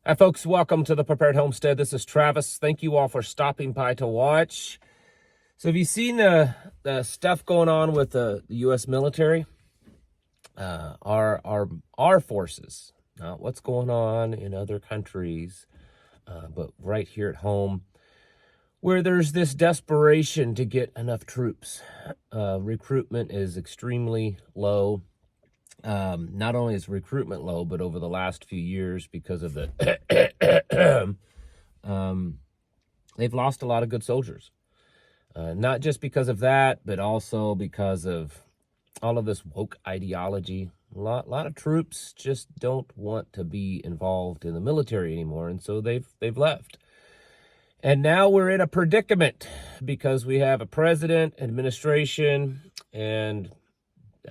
Hi, folks. Welcome to the Prepared Homestead. This is Travis. Thank you all for stopping by to watch. So have you seen the stuff going on with the U.S. military? Our forces, not what's going on in other countries, but right here at home, where there's this desperation to get enough troops. Recruitment is extremely low. Not only is recruitment low, but over the last few years, because of the they've lost a lot of good soldiers. Not just because of that, but also because of all of this woke ideology. A lot of troops just don't want to be involved in the military anymore, and so they've left. And now we're in a predicament because we have a president, administration, and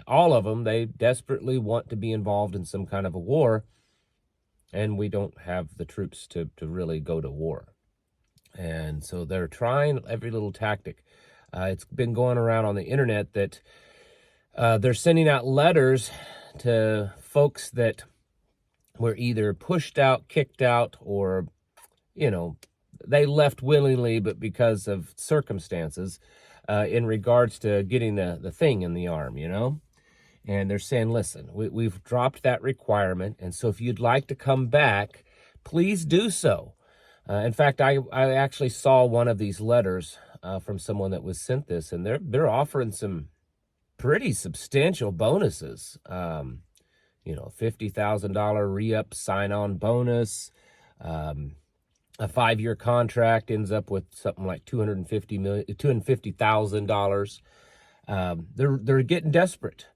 all of them, they desperately want to be involved in some kind of a war, and we don't have the troops to really go to war. And so they're trying every little tactic. It's been going around on the internet that they're sending out letters to folks that were either pushed out, kicked out, or, they left willingly, but because of circumstances, in regards to getting the thing in the arm, And they're saying, listen, we've dropped that requirement, and so if you'd like to come back, please do so. In fact, I actually saw one of these letters from someone that was sent this, and they're offering some pretty substantial bonuses. $50,000 re-up sign-on bonus. A 5-year contract ends up with something like $250,000. They're getting desperate.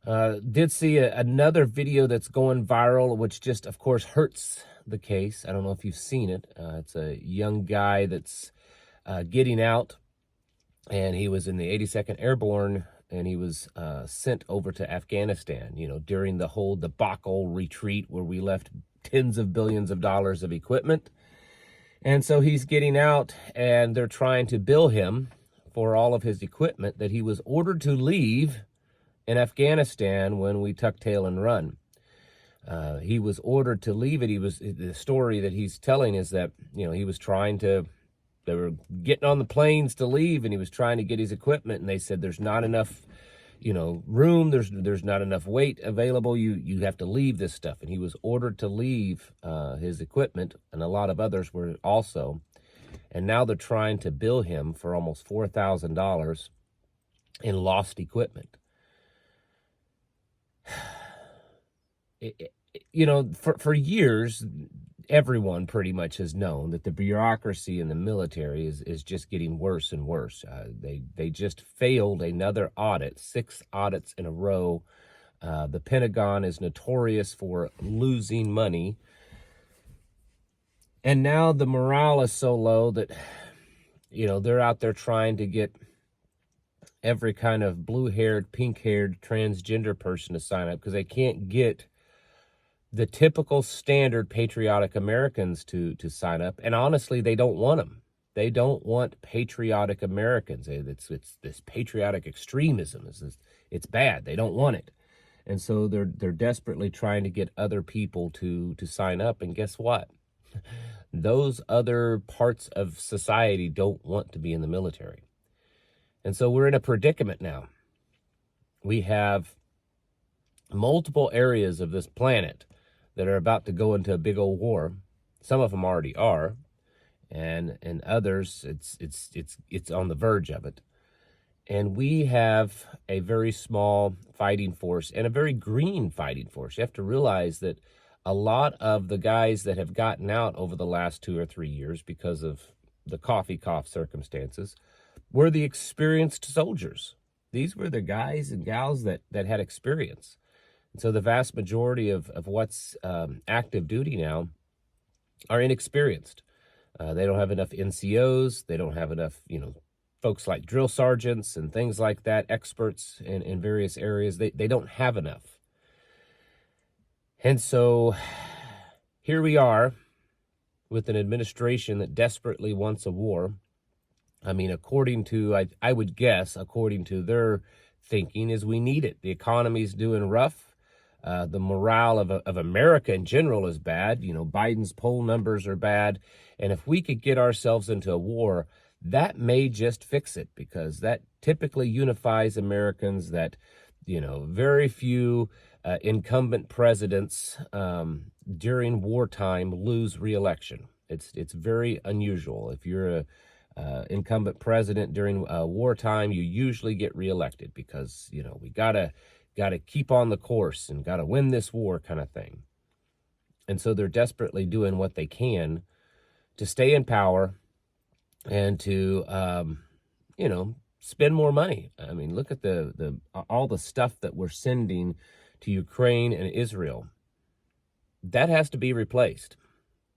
Did see another video that's going viral, which just, of course, hurts the case. I don't know if you've seen it. It's a young guy that's getting out, and he was in the 82nd Airborne, and he was sent over to Afghanistan, during the whole debacle retreat where we left tens of billions of dollars of equipment. And so he's getting out, and they're trying to bill him for all of his equipment that he was ordered to leave in Afghanistan when we tuck tail and run. He was ordered to leave it. The story that he's telling is that, he was they were getting on the planes to leave, and he was trying to get his equipment, and they said there's not enough, room, there's not enough weight available, you have to leave this stuff. And he was ordered to leave his equipment, and a lot of others were also. And now they're trying to bill him for almost $4,000 in lost equipment. For years, everyone pretty much has known that the bureaucracy in the military is just getting worse and worse. They just failed another audit, 6 audits in a row. The Pentagon is notorious for losing money. And now the morale is so low that, they're out there trying to get every kind of blue-haired, pink-haired, transgender person to sign up because they can't get the typical standard patriotic Americans to sign up. And honestly, they don't want them. They don't want patriotic Americans. It's this patriotic extremism. It's bad. They don't want it. And so they're desperately trying to get other people to sign up. And guess what? Those other parts of society don't want to be in the military. And so we're in a predicament now. We have multiple areas of this planet that are about to go into a big old war. Some of them already are, and others it's on the verge of it. And we have a very small fighting force and a very green fighting force. You have to realize that a lot of the guys that have gotten out over the last 2 or 3 years because of the cough circumstances were the experienced soldiers. These were the guys and gals that had experience. And so the vast majority of what's active duty now are inexperienced. They don't have enough NCOs. They don't have enough, folks like drill sergeants and things like that, experts in various areas. They don't have enough. And so here we are with an administration that desperately wants a war. I mean, I would guess, according to their thinking, is we need it. The economy's doing rough. The morale of America in general is bad. You know, Biden's poll numbers are bad. And if we could get ourselves into a war, that may just fix it, because that typically unifies Americans. That, you know, very few incumbent presidents during wartime lose re-election. It's very unusual. If you're a incumbent president during wartime, you usually get reelected, because, you know, we gotta keep on the course and gotta win this war, kind of thing. And so they're desperately doing what they can to stay in power and to you know, spend more money. I mean, look at the all the stuff that we're sending to Ukraine and Israel. That has to be replaced.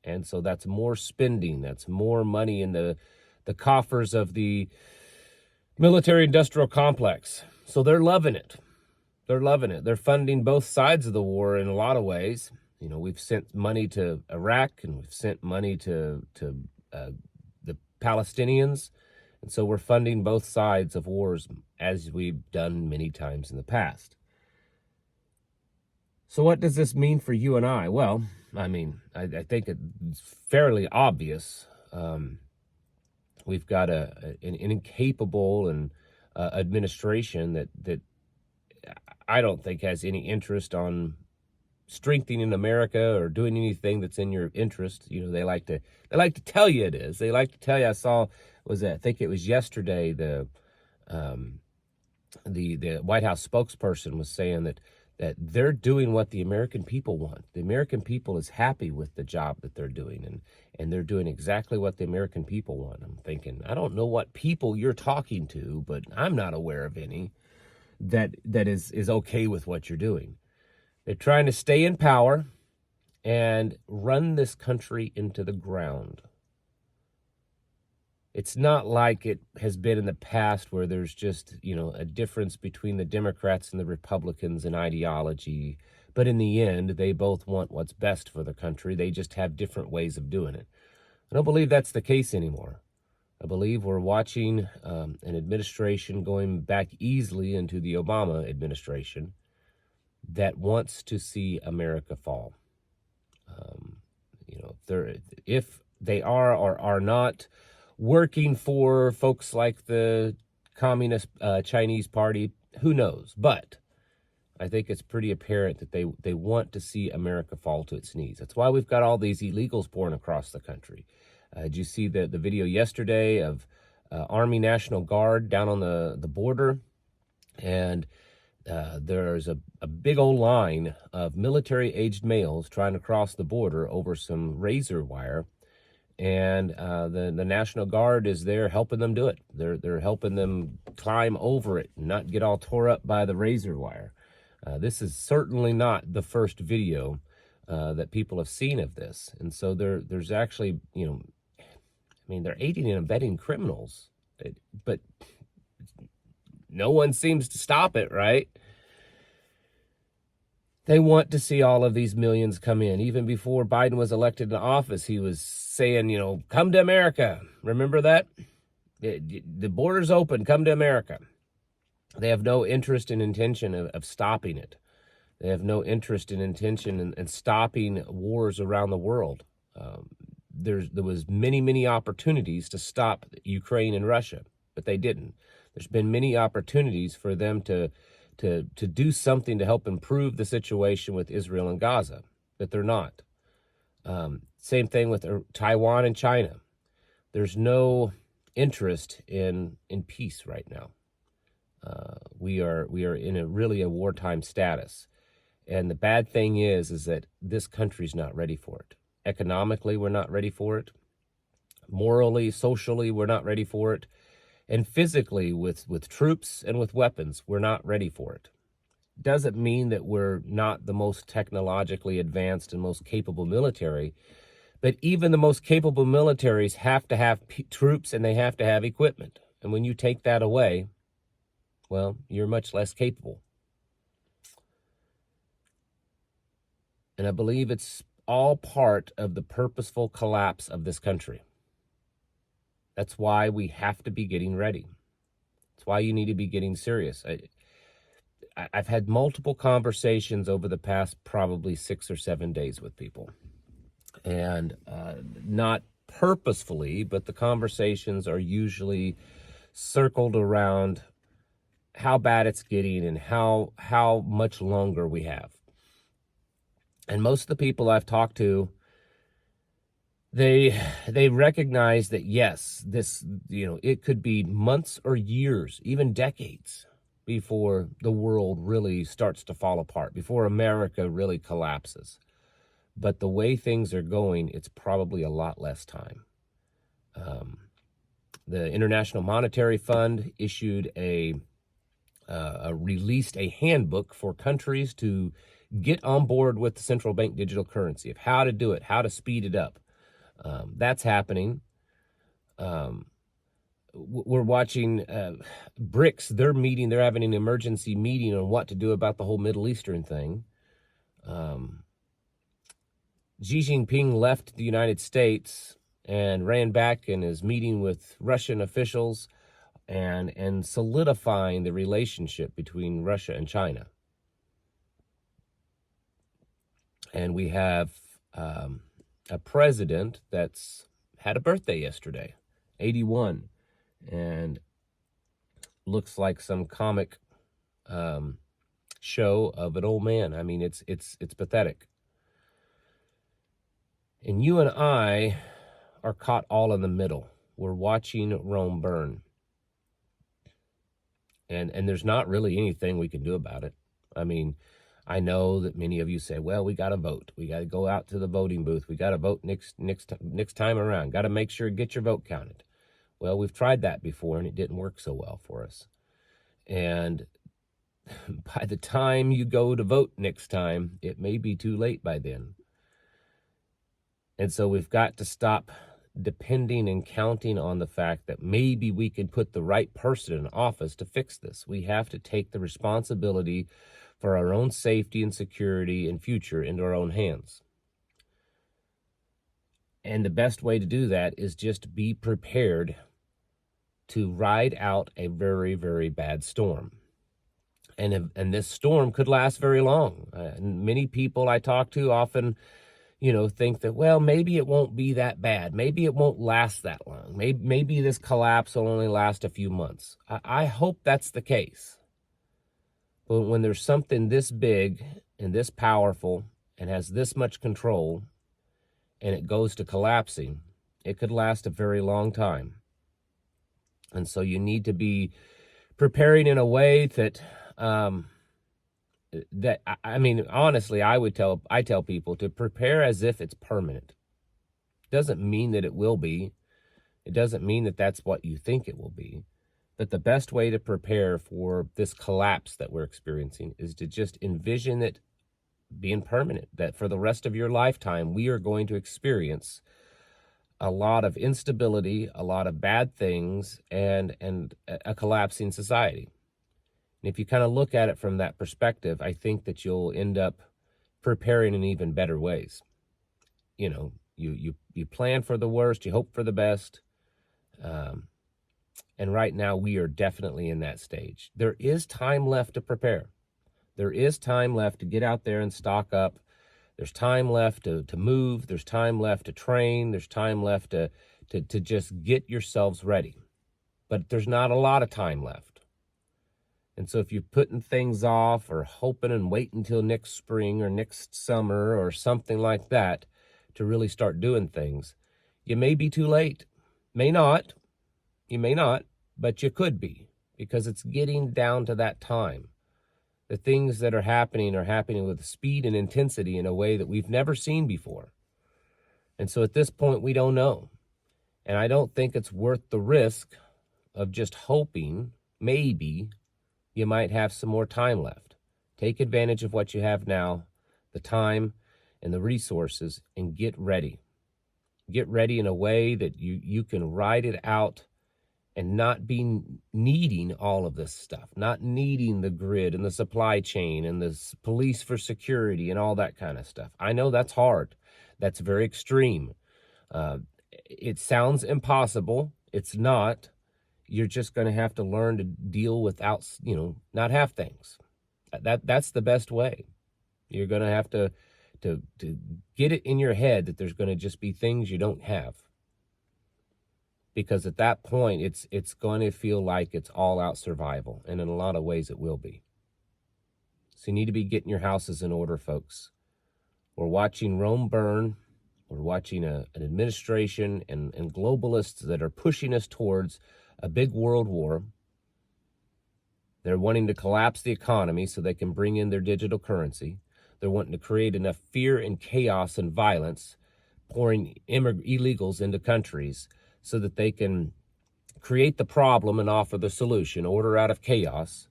And so that's more spending, that's more money in the coffers of the military-industrial complex. So they're loving it. They're loving it. They're funding both sides of the war in a lot of ways. You know, we've sent money to Iraq, and we've sent money to the Palestinians. And so we're funding both sides of wars, as we've done many times in the past. So what does this mean for you and I? Well, I mean, I think it's fairly obvious. We've got an incapable and administration that I don't think has any interest on strengthening America or doing anything that's in your interest. You know, they like to tell you it is. They like to tell you. I think it was yesterday, the White House spokesperson was saying that they're doing what the American people want. The American people is happy with the job that they're doing, and they're doing exactly what the American people want. I'm thinking, I don't know what people you're talking to, but I'm not aware of any that is okay with what you're doing. They're trying to stay in power and run this country into the ground. It's not like it has been in the past, where there's just, you know, a difference between the Democrats and the Republicans in ideology. But in the end, they both want what's best for the country. They just have different ways of doing it. I don't believe that's the case anymore. I believe we're watching an administration going back easily into the Obama administration that wants to see America fall. You know, if they are or are not working for folks like the Communist Chinese Party, who knows? But I think it's pretty apparent that they want to see America fall to its knees. That's why we've got all these illegals pouring across the country. Did you see the video yesterday of Army National Guard down on the border? And there's a big old line of military-aged males trying to cross the border over some razor wire. And the National Guard is there helping them do it. They're helping them climb over it and not get all tore up by the razor wire. This is certainly not the first video that people have seen of this. And so there's actually, you know, I mean, they're aiding and abetting criminals, but no one seems to stop it, right? They want to see all of these millions come in. Even before Biden was elected in office, he was saying, you know, come to America. Remember that? The border's open. Come to America. They have no interest and intention of stopping it. They have no interest and intention in stopping wars around the world. There was many opportunities to stop Ukraine and Russia, but they didn't. There's been many opportunities for them to do something to help improve the situation with Israel and Gaza, but they're not. Same thing with Taiwan and China. There's no interest in peace right now. We are in a wartime status. And the bad thing is that this country's not ready for it. Economically, we're not ready for it. Morally, socially, we're not ready for it. And physically, with troops and with weapons, we're not ready for it. Doesn't mean that we're not the most technologically advanced and most capable military, but even the most capable militaries have to have troops and they have to have equipment. And when you take that away, well, you're much less capable. And I believe it's all part of the purposeful collapse of this country. That's why we have to be getting ready. That's why you need to be getting serious. I've had multiple conversations over the past probably 6 or 7 days with people, and not purposefully, but the conversations are usually circled around how bad it's getting and how much longer we have. And most of the people I've talked to, they recognize that yes, this, it could be months or years, even decades, before the world really starts to fall apart, before America really collapses. But the way things are going, it's probably a lot less time. The International Monetary Fund issued released a handbook for countries to get on board with the central bank digital currency, of how to do it, how to speed it up. That's happening. We're watching BRICS, they're having an emergency meeting on what to do about the whole Middle Eastern thing. Xi Jinping left the United States and ran back and is meeting with Russian officials and solidifying the relationship between Russia and China. And we have a president that's had a birthday yesterday, 81, and looks like some comic show of an old man. I mean, it's pathetic. And you and I are caught all in the middle. We're watching Rome burn. And there's not really anything we can do about it. I mean, I know that many of you say, well, we got to vote. We got to go out to the voting booth. We got to vote next time around. Got to make sure get your vote counted. Well, we've tried that before, and it didn't work so well for us. And by the time you go to vote next time, it may be too late by then. And so we've got to stop depending and counting on the fact that maybe we could put the right person in office to fix this. We have to take the responsibility for our own safety and security and future into our own hands. And the best way to do that is just be prepared to ride out a very, very bad storm. And this storm could last very long. Many people I talk to often think that, well, maybe it won't be that bad. Maybe it won't last that long. Maybe this collapse will only last a few months. I hope that's the case. But when there's something this big and this powerful and has this much control and it goes to collapsing, it could last a very long time. And so you need to be preparing in a way that honestly, I tell people to prepare as if it's permanent. Doesn't mean that it will be. It doesn't mean that that's what you think it will be. But the best way to prepare for this collapse that we're experiencing is to just envision it being permanent, that for the rest of your lifetime, we are going to experience a lot of instability, a lot of bad things, and a collapsing society. And if you kind of look at it from that perspective, I think that you'll end up preparing in even better ways. You plan for the worst, you hope for the best. And right now we are definitely in that stage. There is time left to prepare. There is time left to get out there and stock up. There's time left to move. There's time left to train. There's time left to just get yourselves ready. But there's not a lot of time left. And so if you're putting things off or hoping and waiting until next spring or next summer or something like that to really start doing things, you may be too late. May not. You may not, but you could be, because it's getting down to that time. The things that are happening with speed and intensity in a way that we've never seen before. And so at this point, we don't know. And I don't think it's worth the risk of just hoping maybe you might have some more time left. Take advantage of what you have now, the time and the resources, and get ready. Get ready in a way that you can ride it out and not be needing all of this stuff, not needing the grid and the supply chain and the police for security and all that kind of stuff. I know that's hard. That's very extreme. It sounds impossible. It's not. You're just going to have to learn to deal without, not have things. That's the best way. You're going to have to get it in your head that there's going to just be things you don't have. Because at that point, it's going to feel like it's all out survival. And in a lot of ways, it will be. So you need to be getting your houses in order, folks. We're watching Rome burn. We're watching an administration and globalists that are pushing us towards a big world war. They're wanting to collapse the economy so they can bring in their digital currency. They're wanting to create enough fear and chaos and violence, pouring illegals into countries so that they can create the problem and offer the solution, order out of chaos,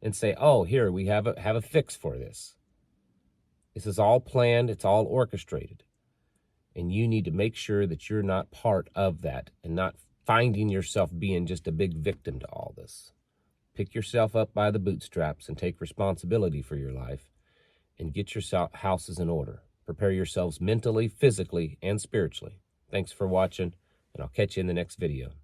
and say, oh, here, we have a fix for this. This is all planned. It's all orchestrated. And you need to make sure that you're not part of that and not finding yourself being just a big victim to all this. Pick yourself up by the bootstraps and take responsibility for your life and get your houses in order. Prepare yourselves mentally, physically, and spiritually. Thanks for watching, and I'll catch you in the next video.